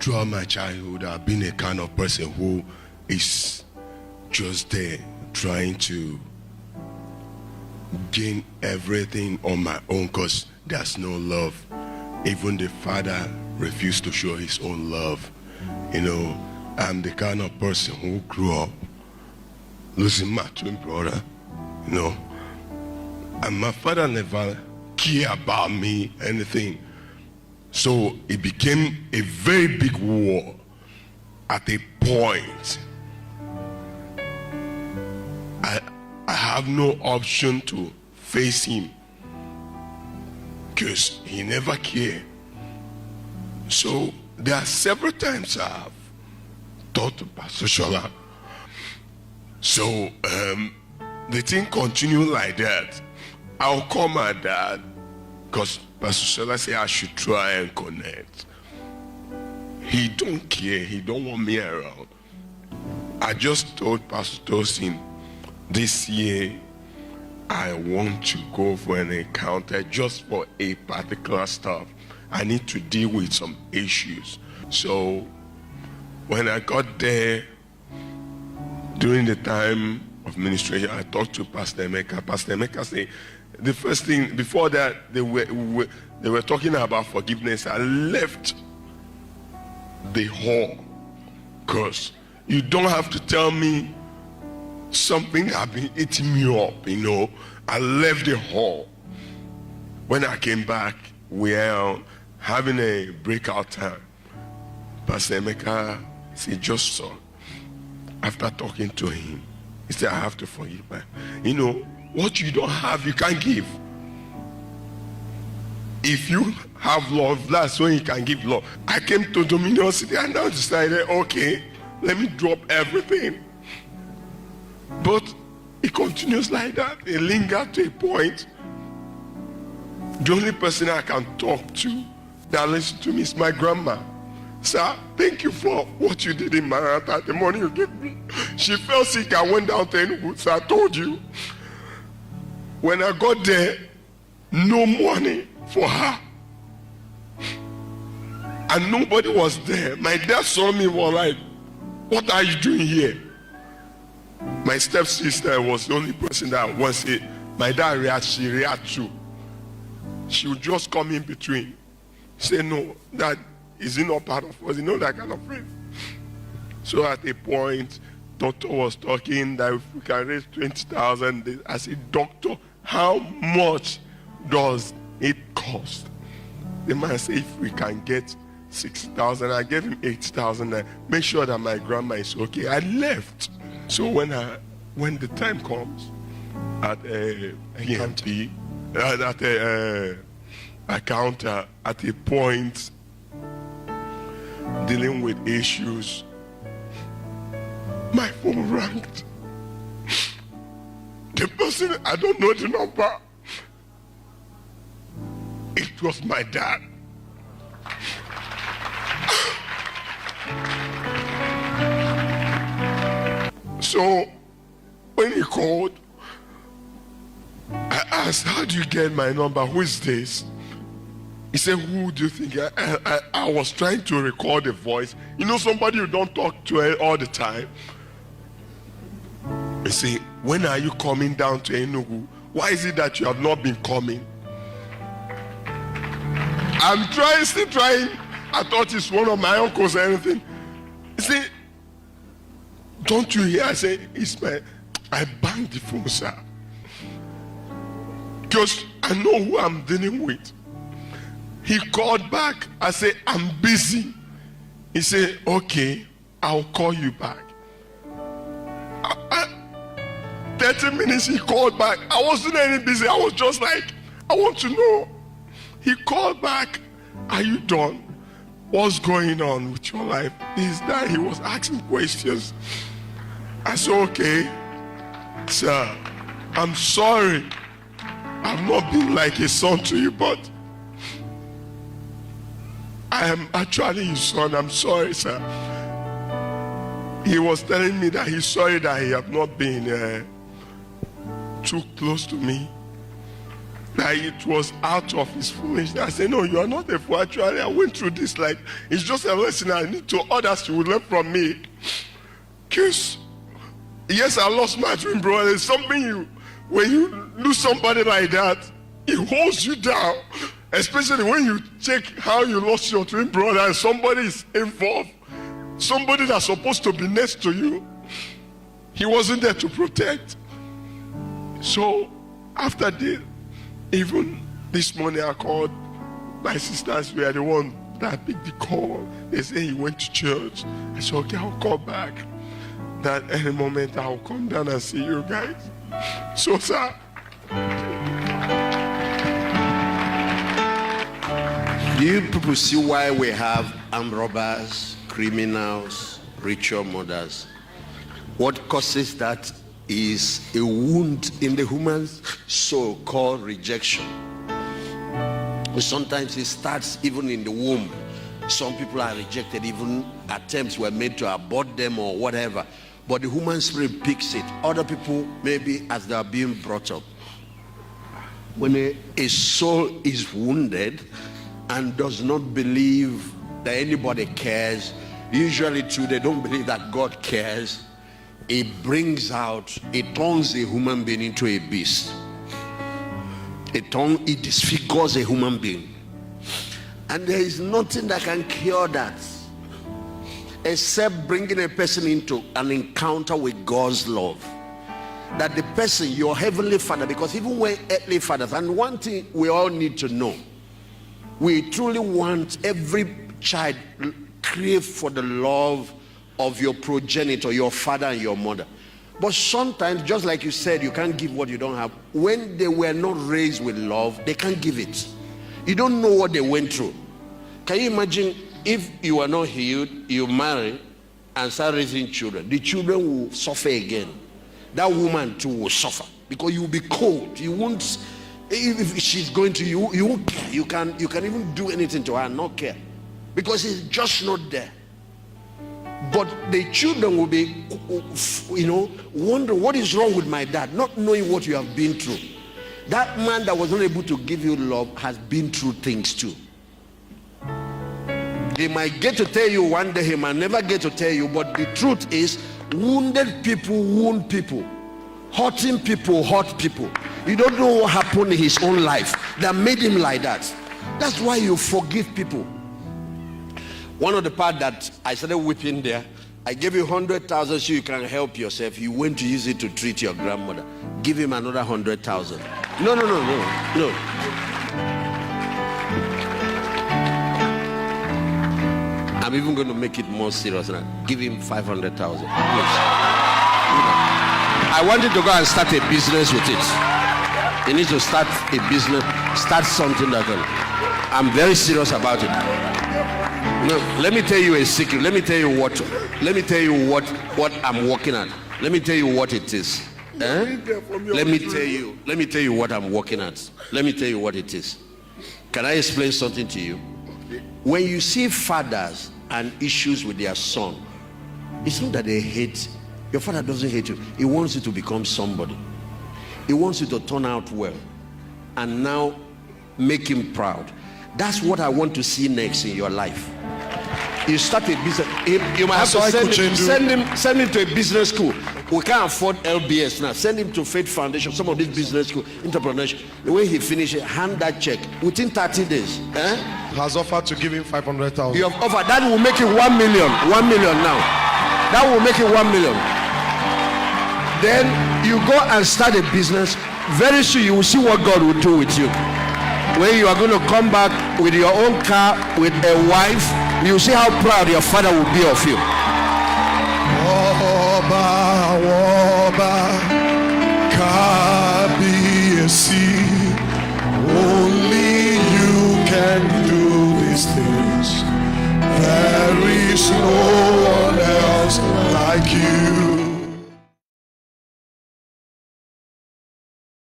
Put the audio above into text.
throughout my childhood, I've been a kind of person who is just there trying to gain everything on my own because there's no love. Even the father refused to show his own love. You know, I'm the kind of person who grew up losing my twin brother, you know, and my father never cared about me, anything. So it became a very big war. At a point, I have no option to face him because he never cared. So there are several times I've talked to Pastor Shola. So the thing continued like that. I'll call my dad because Pastor Shola said I should try and connect. He don't care. He don't want me around. I just told Pastor Tosin, this year I want to go for an encounter just for a particular stuff. I need to deal with some issues. So when I got there, during the time of ministration, I talked to Pastor Emeka. Pastor Emeka said, the first thing, before that, they were talking about forgiveness. I left the hall because you don't have to tell me something that have been eating me up, you know. I left the hall. When I came back, we are having a breakout time. Pastor Emeka said, just so. After talking to him, he said, I have to forgive man. You know, what you don't have, you can't give. If you have love, that's when you can give love. I came to Dominion City and I decided, okay, let me drop everything. But it continues like that. It lingered to a point. The only person I can talk to that listens to me is my grandma. Sir, thank you for what you did in Manhattan, the money you gave me. She fell sick, I went down to Enugu, so I told you. When I got there, no money for her. And nobody was there. My dad saw me, was like, what are you doing here? My stepsister was the only person that once it. My dad she reacted too. She would just come in between. Say, no, that is he not part of us? You know, that kind of thing. So at a point, doctor was talking that if we can raise 20,000, I said, doctor, how much does it cost? The man said, if we can get 6,000, I gave him 8,000. Make sure that my grandma is okay. I left. So when the time comes at a PMP, at a counter, at a point, dealing with issues, my phone rang. The person, I don't know the number. It was my dad. So when he called, I asked, how do you get my number? Who is this? He said, who do you think? I was trying to record the voice. You know, somebody you don't talk to all the time. He said, when are you coming down to Enugu? Why is it that you have not been coming? I'm still trying. I thought it's one of my uncles or anything. He said, don't you hear? I said, I banged the phone, sir. Because I know who I'm dealing with. He called back. I said, I'm busy. He said, okay, I'll call you back. 30 minutes he called back. I wasn't any busy. I was just like, I want to know. He called back. Are you done? What's going on with your life? This, that. He was asking questions. I said, okay, sir, I'm sorry. I've not been like a son to you, but I am actually his son. I'm sorry, sir. He was telling me that he's sorry that he have not been too close to me. that it was out of his foolishness. I said, no, you are not a fool. Actually, I went through this. Like, it's just a lesson I need to others to learn from me. Because, yes, I lost my twin brother. It's something when you lose somebody like that, it holds you down. Especially when you check how you lost your twin brother and somebody is involved. Somebody that's supposed to be next to you. He wasn't there to protect. So, after this, even this morning I called my sisters. We are the one that picked the call. They say he went to church. I said, okay, I'll call back. That any moment I'll come down and see you guys. So, sir. Do you people see why we have armed robbers, criminals, ritual murders? What causes that is a wound in the human soul called rejection. Sometimes it starts even in the womb. Some people are rejected, even attempts were made to abort them or whatever. But the human spirit picks it. Other people, maybe as they are being brought up. When a soul is wounded and does not believe that anybody cares, usually too, they don't believe that God cares. It turns a human being into a beast. It disfigures a human being. And there is nothing that can cure that except bringing a person into an encounter with God's love. That the person, your heavenly Father, because even we're earthly fathers, and one thing we all need to know, we truly want every child crave for the love of your progenitor, your father and your mother. But sometimes, just like you said, you can't give what you don't have. When they were not raised with love, they can't give it. You don't know what they went through. Can you imagine if you are not healed, you marry and start raising children? The children will suffer again. That woman too will suffer because you will be cold. You won't, if she's going to you, you won't care. You can even do anything to her and not care because it's just not there. But the children will be, wondering what is wrong with my dad, not knowing what you have been through. That man that was not able to give you love has been through things too. He might get to tell you one day, he might never get to tell you, but the truth is, wounded people wound people. Hurting people hurt people. You don't know what happened in his own life that made him like that. That's why you forgive people. One of the part that I started whipping there, I gave you 100,000 so you can help yourself. You went to use it to treat your grandmother. Give him another 100,000. No. I'm even going to make it more serious now. Give him 500,000. I want you to go and start a business with it. You need to start a business, start something that can. I'm very serious about it. No, let me tell you a secret. Let me tell you what I'm working at. Let me tell you what it is. Let me tell you what I'm working at. Let me tell you what it is. Can I explain something to you? When you see fathers and issues with their son, it's not that they hate. Your father doesn't hate you. He wants you to become somebody. He wants you to turn out well and now make him proud. That's what I want to see next in your life. You start a business. You might have to send him to a business school. We can't afford LBS now. Send him to Faith Foundation, some of these business school, entrepreneurship. The way he finishes, hand that check within 30 days. Has offered to give him 500,000. You have offered. That will make it 1 million. 1 million now. That will make it 1 million. Then you go and start a business. Very soon you will see what God will do with you. When you are going to come back with your own car, with a wife, you see how proud your father will be of you. Oba, Oba, Kabiyesi. Only you can do these things. There is no